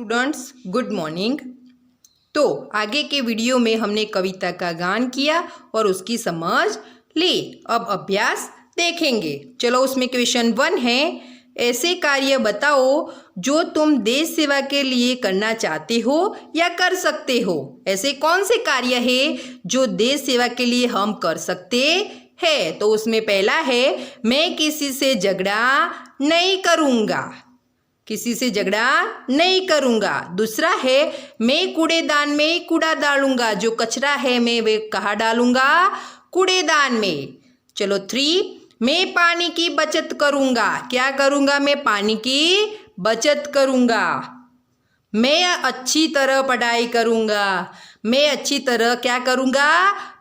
Students, good morning. तो आगे के वीडियो में हमने कविता का गान किया और उसकी समझ ली। अब अभ्यास देखेंगे। चलो, उसमें क्वेश्चन 1 है, ऐसे कार्य बताओ जो तुम देश सेवा के लिए करना चाहते हो या कर सकते हो। ऐसे कौन से कार्य है जो देश सेवा के लिए हम कर सकते हैं। तो उसमें पहला है, मैं किसी से झगड़ा नहीं करूँगा, किसी से झगड़ा नहीं करूँगा। दूसरा है, मैं कूड़ेदान में कूड़ा डालूंगा, जो कचरा है मैं वे कहाँ डालूंगा, कूड़ेदान में। चलो 3, मैं पानी की बचत करूँगा। क्या करूँगा, मैं पानी की बचत करूँगा। मैं अच्छी तरह पढ़ाई करूँगा, मैं अच्छी तरह क्या करूँगा,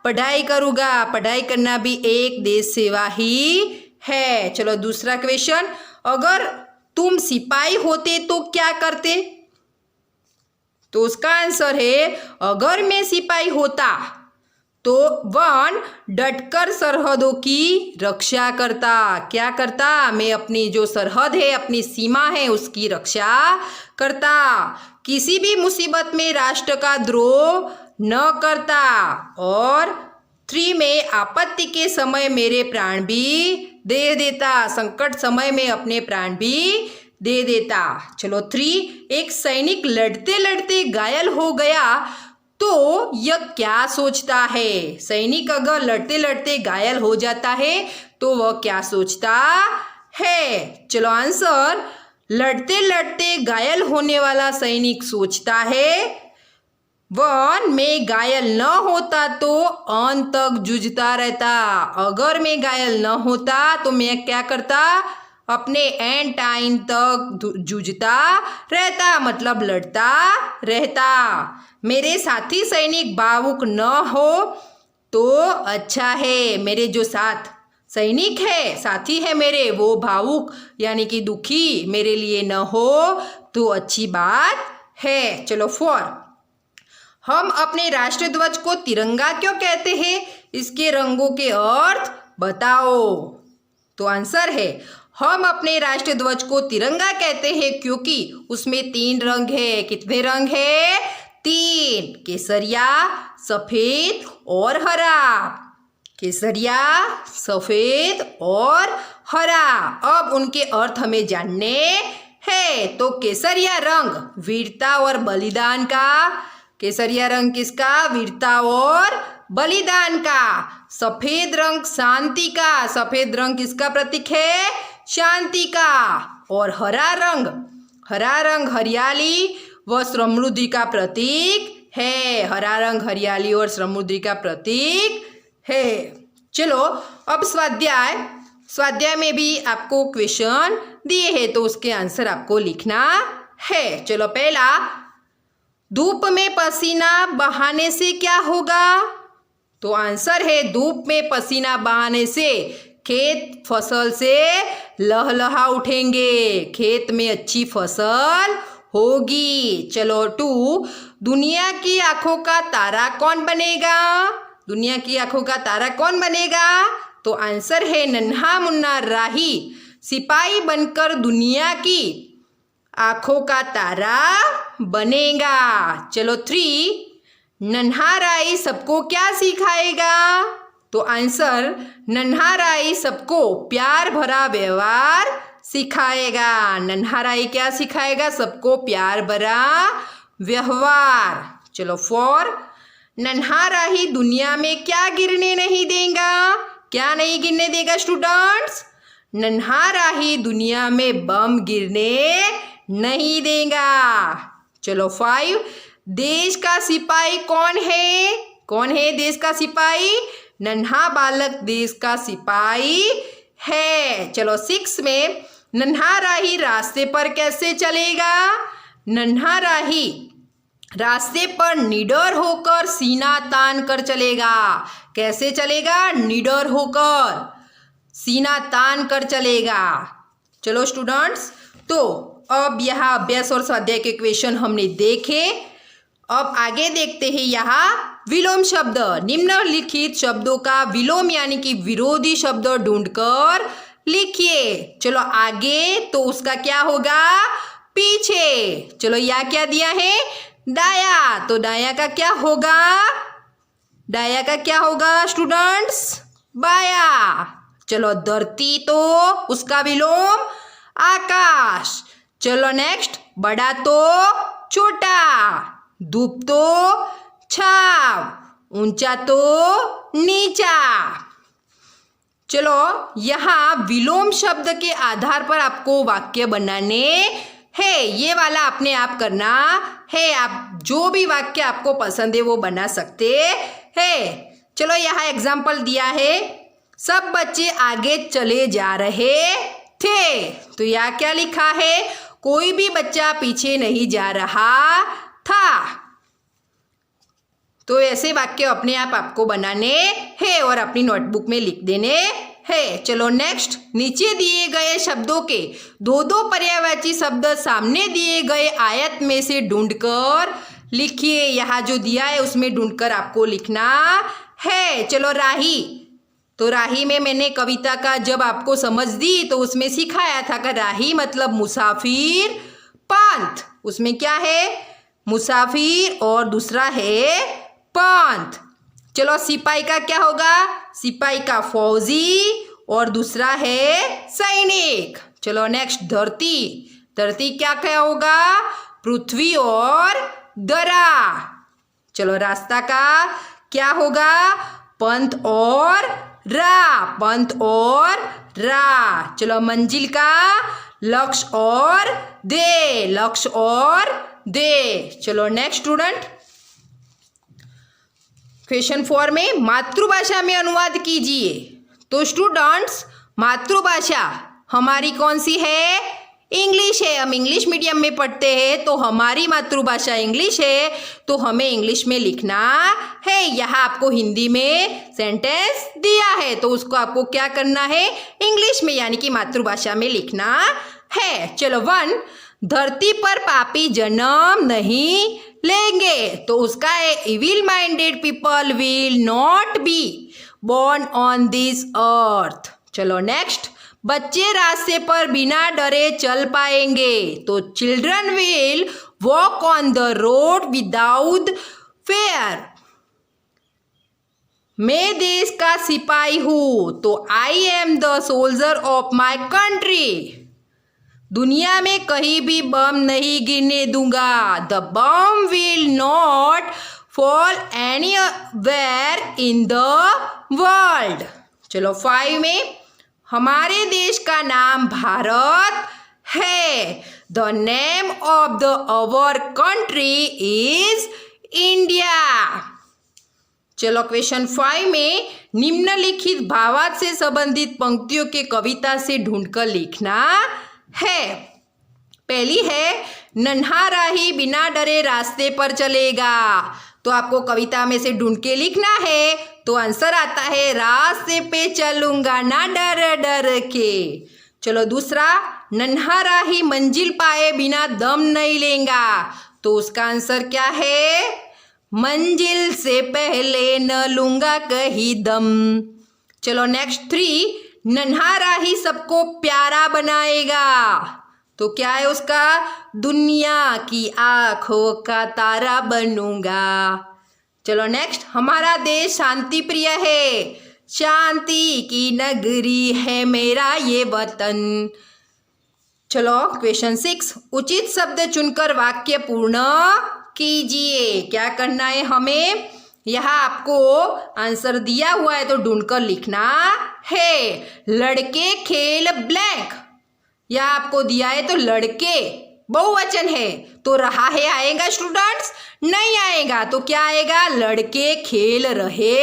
पढ़ाई करूँगा। पढ़ाई करना भी एक देश सेवा ही है। चलो दूसरा क्वेश्चन, अगर तुम सिपाही होते तो क्या करते। तो उसका आंसर है, अगर मैं सिपाही होता तो 1, डटकर सरहदों की रक्षा करता। क्या करता, मैं अपनी जो सरहद है, अपनी सीमा है, उसकी रक्षा करता। किसी भी मुसीबत में राष्ट्र का द्रोह न करता। और 3 में आपत्ति के समय मेरे प्राण भी दे देता, संकट समय में अपने प्राण भी दे देता। चलो 3, एक सैनिक लड़ते लड़ते घायल हो गया तो यह क्या सोचता है। सैनिक अगर लड़ते लड़ते घायल हो जाता है तो वह क्या सोचता है। चलो आंसर, लड़ते लड़ते घायल होने वाला सैनिक सोचता है 1, मैं घायल न होता तो अंत तक जूझता रहता। अगर मैं घायल न होता तो मैं क्या करता, अपने एंड टाइम तक जूझता रहता, मतलब लड़ता रहता। मेरे साथी सैनिक भावुक न हो तो अच्छा है। मेरे जो साथ सैनिक है, साथी है मेरे, वो भावुक यानी कि दुखी मेरे लिए न हो तो अच्छी बात है। चलो 4, हम अपने राष्ट्रध्वज को तिरंगा क्यों कहते हैं, इसके रंगों के अर्थ बताओ। तो आंसर है, हम अपने राष्ट्रध्वज को तिरंगा कहते हैं क्योंकि उसमें 3 रंग है। कितने रंग है, 3, केसरिया, सफेद और हरा। केसरिया, सफेद और हरा। अब उनके अर्थ हमें जानने हैं। तो केसरिया रंग वीरता और बलिदान का, केसरिया रंग किसका, वीरता और बलिदान का। सफेद रंग शांति का, सफेद रंग किसका प्रतीक है, शांति का। और हरा रंग हरियाली व समृद्धि का प्रतीक है। हरा रंग हरियाली और समृद्धि का प्रतीक है। चलो अब स्वाध्याय में भी आपको क्वेश्चन दिए हैं तो उसके आंसर आपको लिखना है। चलो पहला, धूप में पसीना बहाने से क्या होगा। तो आंसर है, धूप में पसीना बहाने से खेत फसल से लहलहा उठेंगे, खेत में अच्छी फसल होगी। चलो 2, दुनिया की आंखों का तारा कौन बनेगा। दुनिया की आंखों का तारा कौन बनेगा। तो आंसर है, नन्हा मुन्ना राही सिपाही बनकर दुनिया की आंखों का तारा बनेगा। चलो 3, नन्हा राही सबको क्या सिखाएगा। तो आंसर, नन्हा राही सबको प्यार भरा व्यवहार सिखाएगा। नन्हा राही क्या सिखाएगा, सबको प्यार भरा व्यवहार। चलो 4, नन्हा राही दुनिया में क्या गिरने नहीं देगा। क्या नहीं गिरने देगा स्टूडेंट्स, नन्हा राही दुनिया में बम गिरने नहीं देगा। चलो 5, देश का सिपाही कौन है। कौन है देश का सिपाही, नन्हा बालक देश का सिपाही है। चलो 6 में, नन्हा राही रास्ते पर कैसे चलेगा। नन्हा राही रास्ते पर निडर होकर सीना तान कर चलेगा। कैसे चलेगा, निडर होकर सीना तान कर चलेगा। चलो स्टूडेंट्स, तो अब यहाँ अभ्यास और स्वाध्याय के क्वेश्चन हमने देखे। अब आगे देखते हैं यहाँ विलोम शब्द। निम्नलिखित शब्दों का विलोम यानी कि विरोधी शब्द ढूंढकर लिखिए। चलो आगे, तो उसका क्या होगा, पीछे। चलो या क्या दिया है, दाया, तो दाया का क्या होगा, दाया का क्या होगा स्टूडेंट्स, बाया। चलो धरती तो उसका विलोम आकाश। चलो नेक्स्ट, बड़ा तो छोटा, धूप तो छाव, ऊंचा तो नीचा। चलो यहाँ विलोम शब्द के आधार पर आपको वाक्य बनाने है, ये वाला अपने आप करना है। आप जो भी वाक्य आपको पसंद है वो बना सकते हैं। चलो यहाँ एग्जाम्पल दिया है, सब बच्चे आगे चले जा रहे थे, तो यहाँ क्या लिखा है, कोई भी बच्चा पीछे नहीं जा रहा था। तो ऐसे वाक्य अपने आप आपको बनाने हैं और अपनी नोटबुक में लिख देने हैं। चलो नेक्स्ट, नीचे दिए गए शब्दों के दो दो पर्यायवाची शब्द सामने दिए गए आयत में से ढूंढकर लिखिए। यहाँ जो दिया है उसमें ढूंढकर आपको लिखना है। चलो राही, तो राही में मैंने कविता का जब आपको समझ दी तो उसमें सिखाया था कि राही मतलब मुसाफिर, पंथ उसमें क्या है, मुसाफिर और दूसरा है पंथ। चलो सिपाही का क्या होगा, सिपाही का फौजी और दूसरा है सैनिक। चलो नेक्स्ट, धरती, धरती क्या क्या होगा, पृथ्वी और दरा। चलो रास्ता का क्या होगा, पंथ और रा, पंथ और रा। चलो मंजिल का लक्ष्य और दे, लक्ष्य और दे। चलो नेक्स्ट स्टूडेंट, क्वेश्चन 4 में मातृभाषा में अनुवाद कीजिए। तो स्टूडेंट्स मातृभाषा हमारी कौन सी है, इंग्लिश है। हम इंग्लिश मीडियम में पढ़ते हैं तो हमारी मातृभाषा इंग्लिश है, तो हमें इंग्लिश में लिखना है। यहाँ आपको हिंदी में सेंटेंस दिया है तो उसको आपको क्या करना है, इंग्लिश में यानी कि मातृभाषा में लिखना है। चलो 1, धरती पर पापी जन्म नहीं लेंगे, तो उसका है evil minded people will not be born on this earth. चलो नेक्स्ट, बच्चे रास्ते पर बिना डरे चल पाएंगे, तो children will walk on the road without fair. मैं देश का सिपाही हूँ, तो I am the soldier of my country. दुनिया में कहीं भी बम नहीं गिरने दूंगा, the bomb will not fall anywhere in the world. चलो 5 में, हमारे देश का नाम भारत है, the name of the our country is India. चलो क्वेश्चन 5 में निम्नलिखित भावार्थ से संबंधित पंक्तियों के कविता से ढूंढकर लिखना है। पहली है, नन्हा राही बिना डरे रास्ते पर चलेगा, तो आपको कविता में से ढूंढ के लिखना है। तो आंसर आता है, रास्ते पे चलूंगा ना डर डर के। चलो दूसरा, नन्हा राही मंजिल पाए बिना दम नहीं लेगा, तो उसका आंसर क्या है, मंजिल से पहले न लूंगा कहीं दम। चलो नेक्स्ट 3, नन्हा राही सबको प्यारा बनाएगा, तो क्या है उसका, दुनिया की आंखों का तारा बनूंगा। चलो नेक्स्ट, हमारा देश शांति प्रिय है, शांति की नगरी है मेरा ये वतन। चलो क्वेश्चन 6, उचित शब्द चुनकर वाक्य पूर्ण कीजिए। क्या करना है हमें, यहाँ आपको आंसर दिया हुआ है तो ढूंढकर लिखना है। लड़के खेल ब्लैंक, या आपको दिया है तो लड़के बहुवचन है, तो रहा है आएगा स्टूडेंट्स, नहीं आएगा तो क्या आएगा, लड़के खेल रहे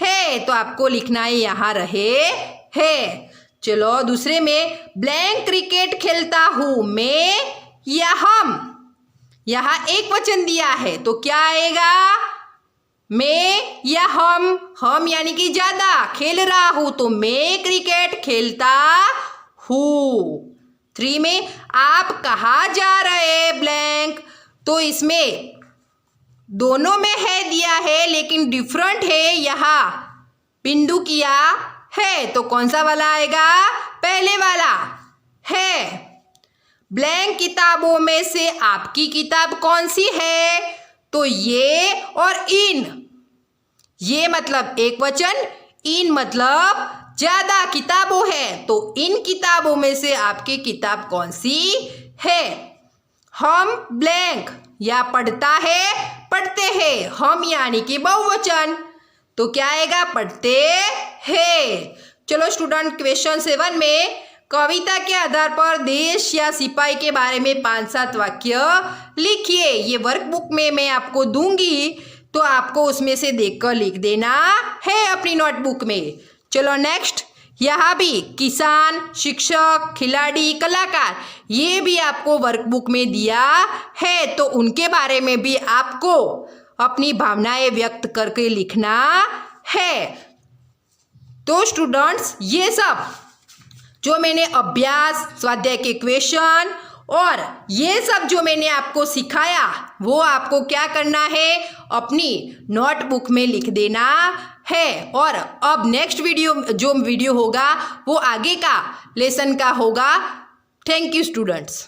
हैं, तो आपको लिखना है यहाँ रहे है। चलो दूसरे में, ब्लैंक क्रिकेट खेलता हूँ मैं या हम, यहाँ एक वचन दिया है तो क्या आएगा, मैं या हम यानी कि ज्यादा, खेल रहा हूं तो मैं क्रिकेट खेलता हूँ। 3 में, आप कहाँ जा रहे ब्लैंक, तो इसमें दोनों में है दिया है लेकिन डिफरेंट है, यहाँ बिंदु किया है तो कौन सा वाला आएगा, पहले वाला है। ब्लैंक किताबों में से आपकी किताब कौन सी है? तो ये और इन, ये मतलब एक वचन, इन मतलब ज्यादा किताबों है, तो इन किताबों में से आपकी किताब कौन सी है? हम ब्लैंक या पढ़ता है, पढ़ते हैं, हम यानी कि बहुवचन, तो क्या आएगा? पढ़ते हैं। चलो स्टूडेंट, क्वेश्चन 7 में कविता के आधार पर देश या सिपाही के बारे में 5-7 वाक्य लिखिए। ये वर्कबुक में मैं आपको दूंगी, तो आपको उसमें से देखकर लिख देना है अपनी नोटबुक में। चलो नेक्स्ट, यहाँ भी किसान, शिक्षक, खिलाड़ी, कलाकार, ये भी आपको वर्कबुक में दिया है, तो उनके बारे में भी आपको अपनी भावनाएं व्यक्त करके लिखना है। तो स्टूडेंट्स, ये सब जो मैंने अभ्यास, स्वाध्याय के क्वेश्चन और ये सब जो मैंने आपको सिखाया, वो आपको क्या करना है? अपनी नोटबुक में लिख देना है। और अब नेक्स्ट वीडियो होगा वो आगे का लेसन का होगा। Thank you students.